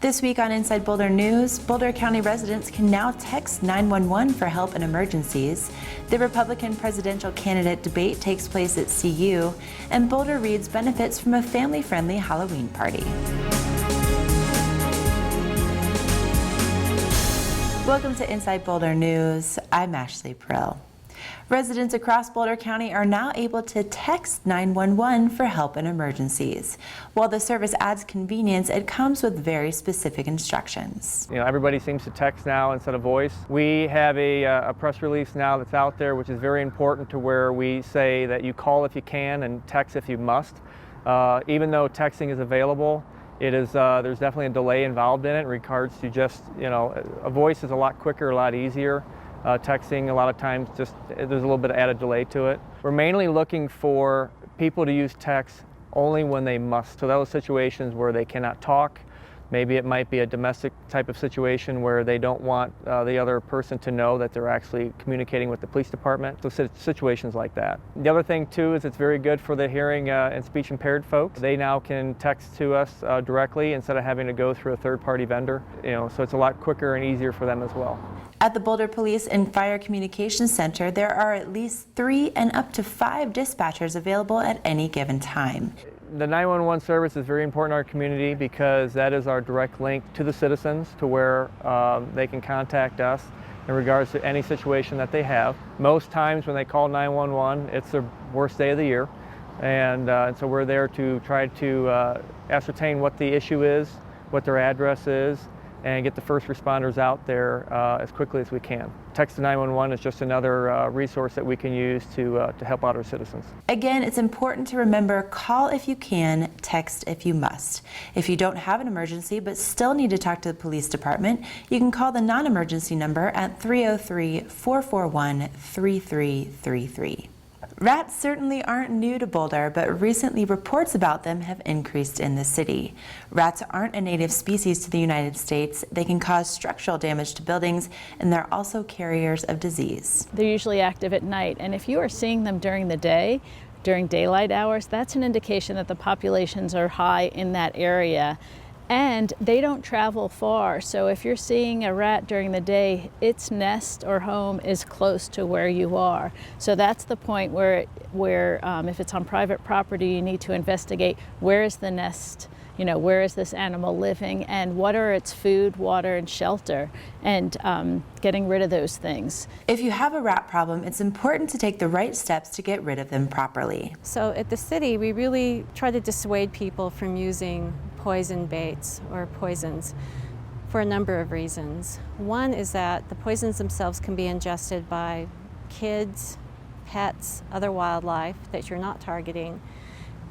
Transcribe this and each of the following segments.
This week on Inside Boulder News, Boulder County residents can now text 911 for help in emergencies. The Republican presidential candidate debate takes place at CU, and Boulder Reads benefits from a family-friendly Halloween party. Welcome to Inside Boulder News. I'm Ashley Prill. Residents across Boulder County are now able to text 911 for help in emergencies. While the service adds convenience, it comes with very specific instructions. Everybody seems to text now instead of voice. We have a press release now that's out there, which is very important, to where we say that you call if you can and text if you must. Even though texting is available, there's definitely a delay involved in it in regards to just, a voice is a lot quicker, a lot easier. Texting, a lot of times, there's a little bit of added delay to it. We're mainly looking for people to use text only when they must. So those situations where they cannot talk, maybe it might be a domestic type of situation where they don't want the other person to know that they're actually communicating with the police department. So situations like that. The other thing too is it's very good for the hearing and speech impaired folks. They now can text to us directly instead of having to go through a third-party vendor. So it's a lot quicker and easier for them as well. At the Boulder Police and Fire Communications Center, there are at least 3 and up to 5 dispatchers available at any given time. The 911 service is very important in our community because that is our direct link to the citizens, to where they can contact us in regards to any situation that they have. Most times when they call 911, it's the worst day of the year, and so we're there to try to ascertain what the issue is, what their address is, and get the first responders out there as quickly as we can. Text to 911 is just another resource that we can use to help out our citizens. Again, it's important to remember, call if you can, text if you must. If you don't have an emergency but still need to talk to the police department, you can call the non-emergency number at 303-441-3333. Rats certainly aren't new to Boulder, but recently reports about them have increased in the city. Rats aren't a native species to the United States. They can cause structural damage to buildings, and they're also carriers of disease. They're usually active at night, and if you are seeing them during the day, during daylight hours, that's an indication that the populations are high in that area. And they don't travel far, so if you're seeing a rat during the day, its nest or home is close to where you are. So that's the point where if it's on private property, you need to investigate where is the nest, where is this animal living, and what are its food, water, and shelter, and getting rid of those things. If you have a rat problem, it's important to take the right steps to get rid of them properly. So at the city, we really try to dissuade people from using poison baits or poisons for a number of reasons. One is that the poisons themselves can be ingested by kids, pets, other wildlife that you're not targeting,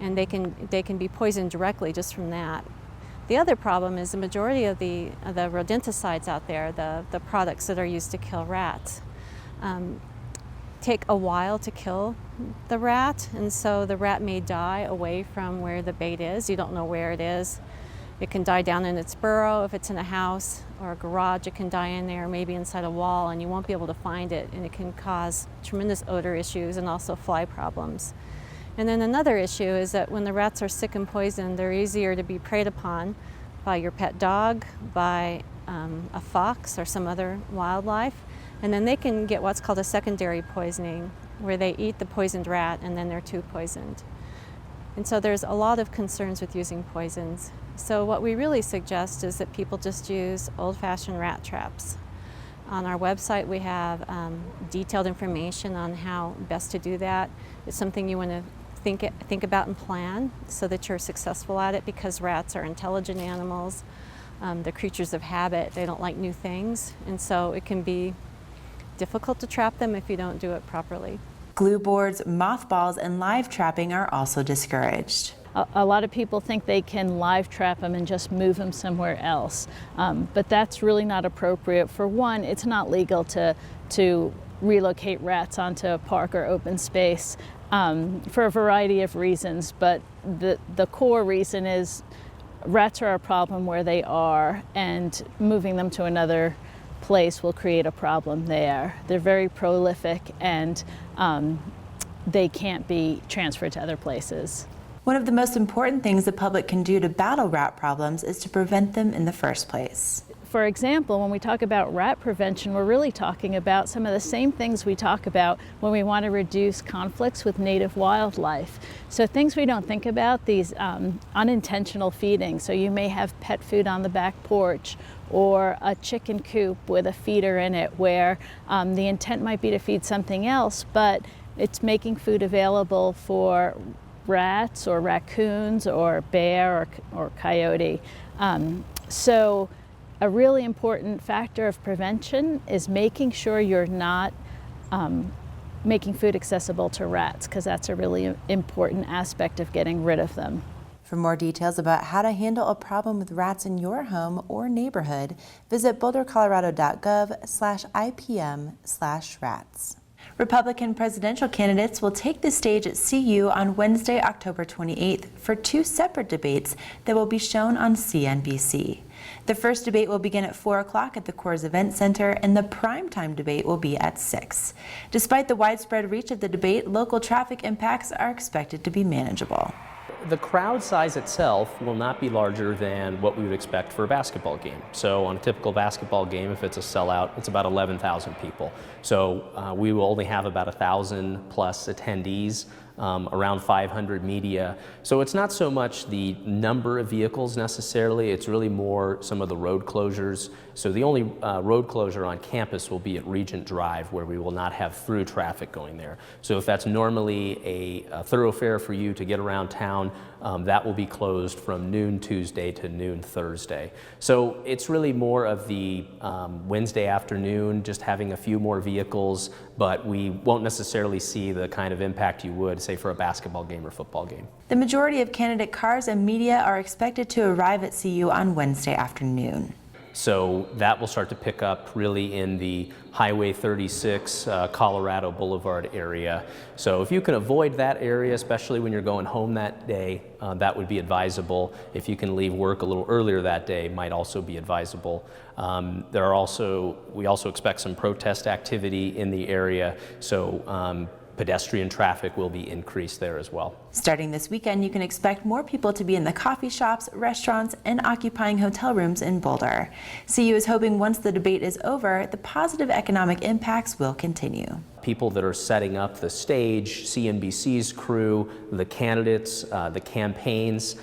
and they can be poisoned directly just from that. The other problem is the majority of the rodenticides out there, the products that are used to kill rats, take a while to kill the rat, and so the rat may die away from where the bait is. You don't know where it is. It can die down in its burrow. If it's in a house or a garage, it can die in there, maybe inside a wall, and you won't be able to find it, and it can cause tremendous odor issues and also fly problems. And then another issue is that when the rats are sick and poisoned, they're easier to be preyed upon by your pet dog, by a fox or some other wildlife. And then they can get what's called a secondary poisoning, where they eat the poisoned rat and then they're too poisoned. And so there's a lot of concerns with using poisons. So what we really suggest is that people just use old-fashioned rat traps. On our website we have detailed information on how best to do that. It's something you want to think about and plan so that you're successful at it, because rats are intelligent animals. They're creatures of habit. They don't like new things, and so it can be difficult to trap them if you don't do it properly. Glue boards, mothballs, and live trapping are also discouraged. A lot of people think they can live trap them and just move them somewhere else, but that's really not appropriate. For one, it's not legal to relocate rats onto a park or open space for a variety of reasons, but the core reason is rats are a problem where they are, and moving them to another place will create a problem there. They're very prolific, and they can't be transferred to other places. One of the most important things the public can do to battle rat problems is to prevent them in the first place. For example, when we talk about rat prevention, we're really talking about some of the same things we talk about when we want to reduce conflicts with native wildlife. So things we don't think about, these unintentional feeding. So you may have pet food on the back porch, or a chicken coop with a feeder in it where the intent might be to feed something else, but it's making food available for rats or raccoons or bear or coyote. So a really important factor of prevention is making sure you're not making food accessible to rats, because that's a really important aspect of getting rid of them. For more details about how to handle a problem with rats in your home or neighborhood, visit bouldercolorado.gov/IPM/rats. Republican presidential candidates will take the stage at CU on Wednesday, October 28th for 2 separate debates that will be shown on CNBC. The first debate will begin at 4 o'clock at the Coors Event Center, and the primetime debate will be at 6. Despite the widespread reach of the debate, local traffic impacts are expected to be manageable. The crowd size itself will not be larger than what we would expect for a basketball game. So on a typical basketball game, if it's a sellout, it's about 11,000 people. So we will only have about 1,000 plus attendees, around 500 media. So it's not so much the number of vehicles necessarily, it's really more some of the road closures. So the only road closure on campus will be at Regent Drive, where we will not have through traffic going there. So if that's normally a thoroughfare for you to get around town, that will be closed from noon Tuesday to noon Thursday. So it's really more of the Wednesday afternoon, just having a few more vehicles, but we won't necessarily see the kind of impact you would, say, for a basketball game or football game. The majority of candidate cars and media are expected to arrive at CU on Wednesday afternoon. So that will start to pick up really in the Highway 36 Colorado Boulevard area. So if you can avoid that area, especially when you're going home that day, that would be advisable. If you can leave work a little earlier that day, might also be advisable. We also expect some protest activity in the area, so pedestrian traffic will be increased there as well. Starting this weekend, you can expect more people to be in the coffee shops, restaurants, and occupying hotel rooms in Boulder. CU is hoping once the debate is over, the positive economic impacts will continue. People that are setting up the stage, CNBC's crew, the candidates, the campaigns,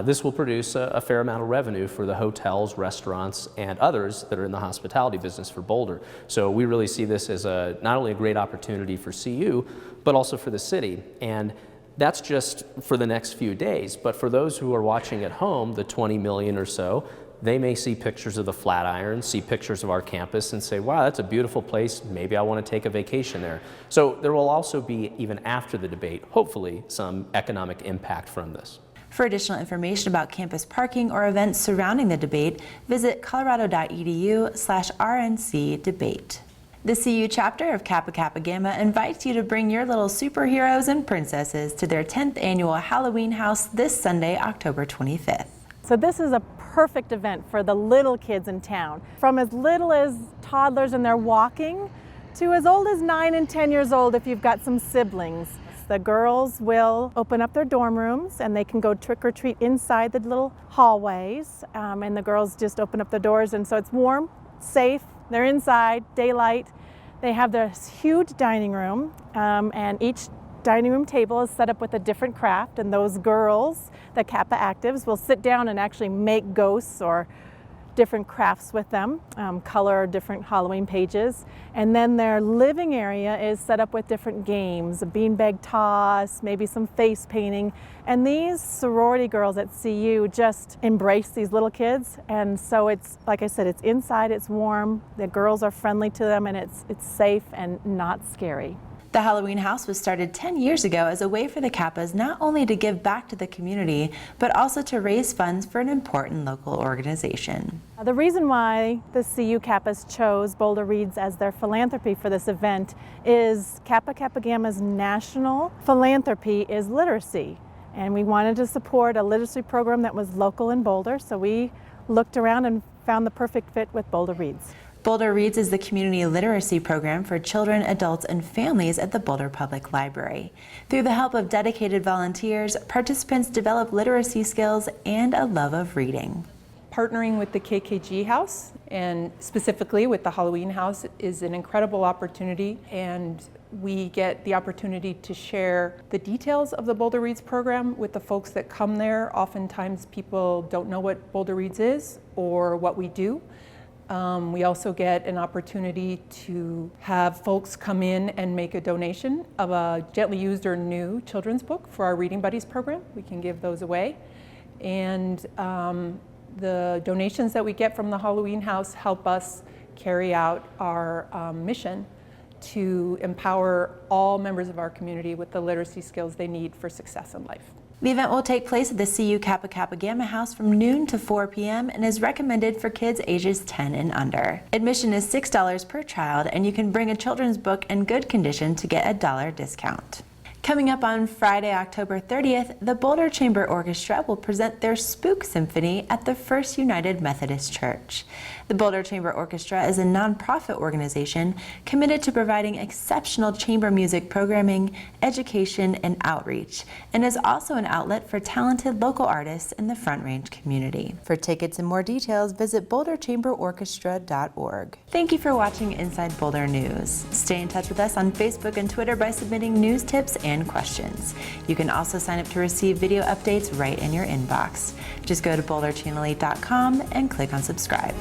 this will produce a fair amount of revenue for the hotels, restaurants, and others that are in the hospitality business for Boulder. So we really see this as not only a great opportunity for CU, but also for the city. And that's just for the next few days. But for those who are watching at home, the 20 million or so, they may see pictures of the Flatiron, see pictures of our campus, and say, wow, that's a beautiful place. Maybe I want to take a vacation there. So there will also be, even after the debate, hopefully some economic impact from this. For additional information about campus parking or events surrounding the debate, visit colorado.edu/RNC debate. The CU chapter of Kappa Kappa Gamma invites you to bring your little superheroes and princesses to their 10th annual Halloween house this Sunday, October 25th. So this is a perfect event for the little kids in town, from as little as toddlers and they're walking to as old as 9 and 10 years old if you've got some siblings. The girls will open up their dorm rooms and they can go trick or treat inside the little hallways, and the girls just open up the doors, and so it's warm, safe, they're inside, daylight. They have this huge dining room, and each dining room table is set up with a different craft, and those girls, the Kappa actives, will sit down and actually make ghosts or different crafts with them, color different Halloween pages. And then their living area is set up with different games, a beanbag toss, maybe some face painting. And these sorority girls at CU just embrace these little kids. And so it's, like I said, it's inside, it's warm, the girls are friendly to them, and it's safe and not scary. The Halloween House was started 10 years ago as a way for the Kappas not only to give back to the community, but also to raise funds for an important local organization. The reason why the CU Kappas chose Boulder Reads as their philanthropy for this event is Kappa Kappa Gamma's national philanthropy is literacy. And we wanted to support a literacy program that was local in Boulder, so we looked around and found the perfect fit with Boulder Reads. Boulder Reads is the community literacy program for children, adults, and families at the Boulder Public Library. Through the help of dedicated volunteers, participants develop literacy skills and a love of reading. Partnering with the KKG House, and specifically with the Halloween House, is an incredible opportunity, and we get the opportunity to share the details of the Boulder Reads program with the folks that come there. Oftentimes people don't know what Boulder Reads is or what we do. We also get an opportunity to have folks come in and make a donation of a gently used or new children's book for our Reading Buddies program. We can give those away. And the donations that we get from the Halloween House help us carry out our mission to empower all members of our community with the literacy skills they need for success in life. The event will take place at the CU Kappa Kappa Gamma House from noon to 4 p.m. and is recommended for kids ages 10 and under. Admission is $6 per child, and you can bring a children's book in good condition to get a $1 discount. Coming up on Friday, October 30th, the Boulder Chamber Orchestra will present their Spook Symphony at the First United Methodist Church. The Boulder Chamber Orchestra is a nonprofit organization committed to providing exceptional chamber music programming, education, and outreach, and is also an outlet for talented local artists in the Front Range community. For tickets and more details, visit boulderchamberorchestra.org. Thank you for watching Inside Boulder News. Stay in touch with us on Facebook and Twitter by submitting news tips and questions. You can also sign up to receive video updates right in your inbox. Just go to boulderchannel8.com and click on subscribe.